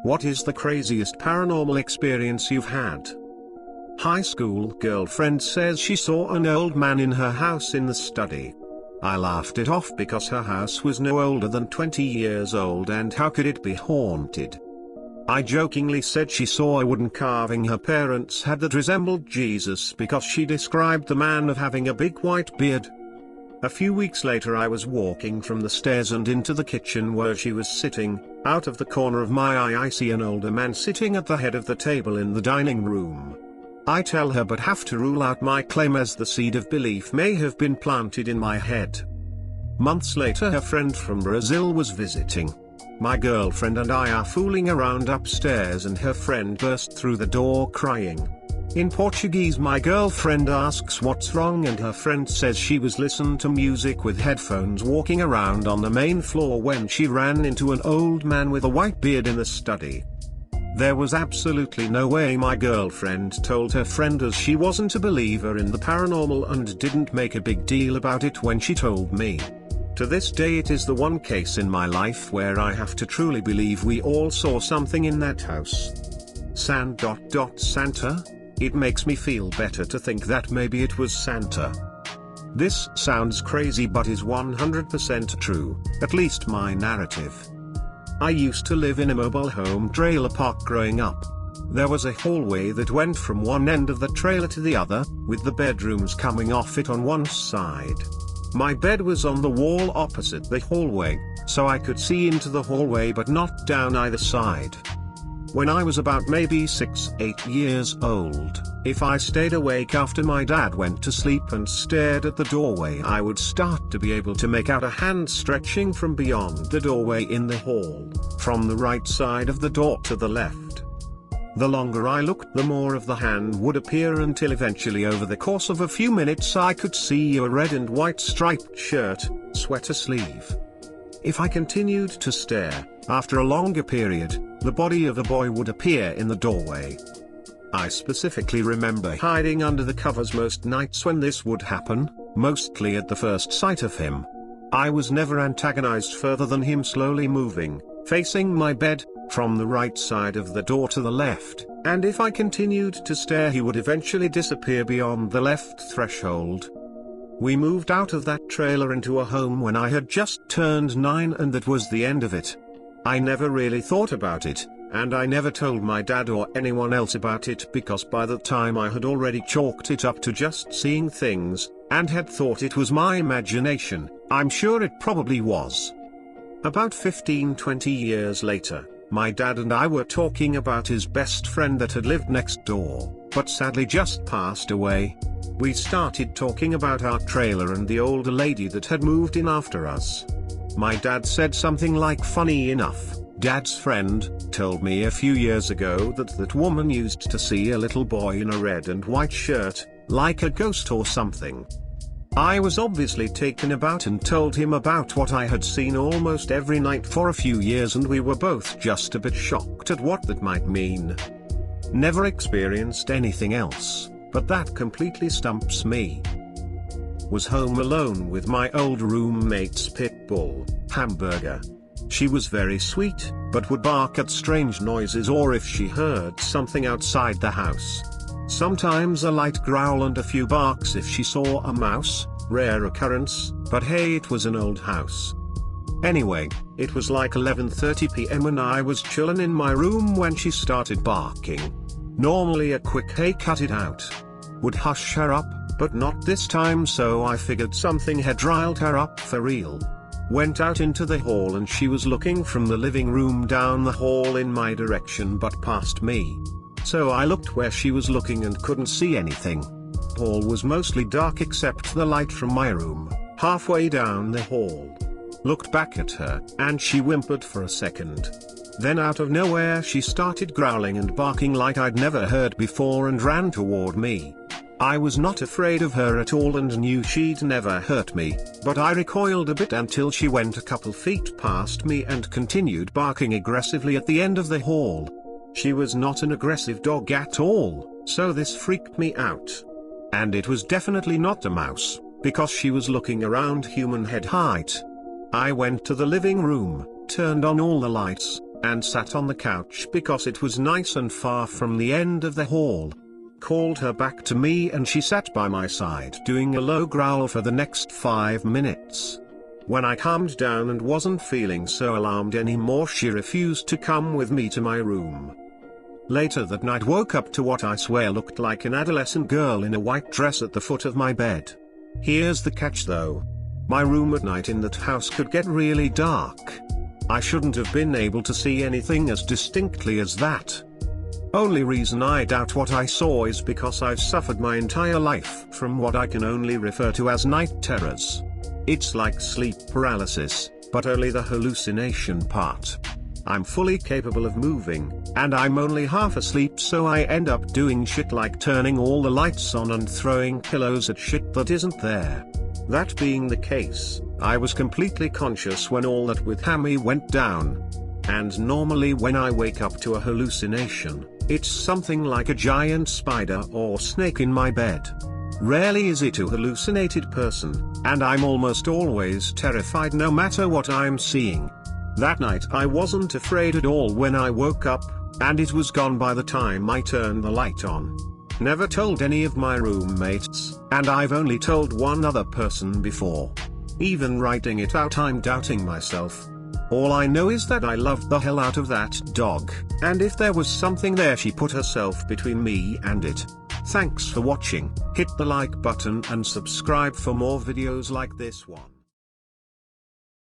What is the craziest paranormal experience you've had? High school girlfriend says she saw an old man in her house in the study. I laughed it off because her house was no older than 20 years old and how could it be haunted? I jokingly said she saw a wooden carving her parents had that resembled Jesus because she described the man of having a big white beard. A few weeks later I was walking from the stairs and into the kitchen where she was sitting. Out of the corner of my eye I see an older man sitting at the head of the table in the dining room. I tell her but have to rule out my claim as the seed of belief may have been planted in my head. Months later her friend from Brazil was visiting. My girlfriend and I are fooling around upstairs and her friend burst through the door crying. In Portuguese my girlfriend asks what's wrong and her friend says she was listening to music with headphones walking around on the main floor when she ran into an old man with a white beard in the study. There was absolutely no way my girlfriend told her friend as she wasn't a believer in the paranormal and didn't make a big deal about it when she told me. To this day it is the one case in my life where I have to truly believe we all saw something in that house. Santa? It makes me feel better to think that maybe it was Santa. This sounds crazy but is 100% true, at least my narrative. I used to live in a mobile home trailer park growing up. There was a hallway that went from one end of the trailer to the other, with the bedrooms coming off it on one side. My bed was on the wall opposite the hallway, so I could see into the hallway but not down either side. When I was about maybe 6-8 years old, if I stayed awake after my dad went to sleep and stared at the doorway I would start to be able to make out a hand stretching from beyond the doorway in the hall, from the right side of the door to the left. The longer I looked the more of the hand would appear until eventually over the course of a few minutes I could see a red and white striped shirt, sweater sleeve. If I continued to stare, after a longer period, the body of a boy would appear in the doorway. I specifically remember hiding under the covers most nights when this would happen, mostly at the first sight of him. I was never antagonized further than him slowly moving, facing my bed, from the right side of the door to the left, and if I continued to stare he would eventually disappear beyond the left threshold. We moved out of that trailer into a home when I had just turned 9 and that was the end of it. I never really thought about it, and I never told my dad or anyone else about it because by the time I had already chalked it up to just seeing things, and had thought it was my imagination. I'm sure it probably was. About 15-20 years later, my dad and I were talking about his best friend that had lived next door, but sadly just passed away. We started talking about our trailer and the older lady that had moved in after us. My dad said something like, funny enough, Dad's friend told me a few years ago that woman used to see a little boy in a red and white shirt, like a ghost or something. I was obviously taken aback and told him about what I had seen almost every night for a few years and we were both just a bit shocked at what that might mean. Never experienced anything else, but that completely stumps me. Was home alone with my old roommate's pit bull, Hamburger. She was very sweet, but would bark at strange noises or if she heard something outside the house. Sometimes a light growl and a few barks if she saw a mouse, rare occurrence, but hey, it was an old house. Anyway, it was like 11:30 p.m. and I was chillin' in my room when she started barking. Normally a quick hey cut it out would hush her up, but not this time, so I figured something had riled her up for real. Went out into the hall and she was looking from the living room down the hall in my direction but past me. So I looked where she was looking and couldn't see anything. Hall was mostly dark except the light from my room, halfway down the hall. Looked back at her, and she whimpered for a second. Then out of nowhere she started growling and barking like I'd never heard before and ran toward me. I was not afraid of her at all and knew she'd never hurt me, but I recoiled a bit until she went a couple feet past me and continued barking aggressively at the end of the hall. She was not an aggressive dog at all, so this freaked me out. And it was definitely not a mouse, because she was looking around human head height. I went to the living room, turned on all the lights, and sat on the couch because it was nice and far from the end of the hall. Called her back to me and she sat by my side doing a low growl for the next 5 minutes. When I calmed down and wasn't feeling so alarmed anymore, she refused to come with me to my room. Later that night woke up to what I swear looked like an adolescent girl in a white dress at the foot of my bed. Here's the catch though. My room at night in that house could get really dark. I shouldn't have been able to see anything as distinctly as that. Only reason I doubt what I saw is because I've suffered my entire life from what I can only refer to as night terrors. It's like sleep paralysis, but only the hallucination part. I'm fully capable of moving, and I'm only half asleep, so I end up doing shit like turning all the lights on and throwing pillows at shit that isn't there. That being the case, I was completely conscious when all that with Hammy went down. And normally when I wake up to a hallucination, it's something like a giant spider or snake in my bed. Rarely is it a hallucinated person, and I'm almost always terrified no matter what I'm seeing. That night I wasn't afraid at all when I woke up, and it was gone by the time I turned the light on. Never told any of my roommates, and I've only told one other person before. Even writing it out I'm doubting myself. All I know is that I loved the hell out of that dog, and if there was something there she put herself between me and it. Thanks for watching, hit the like button and subscribe for more videos like this one.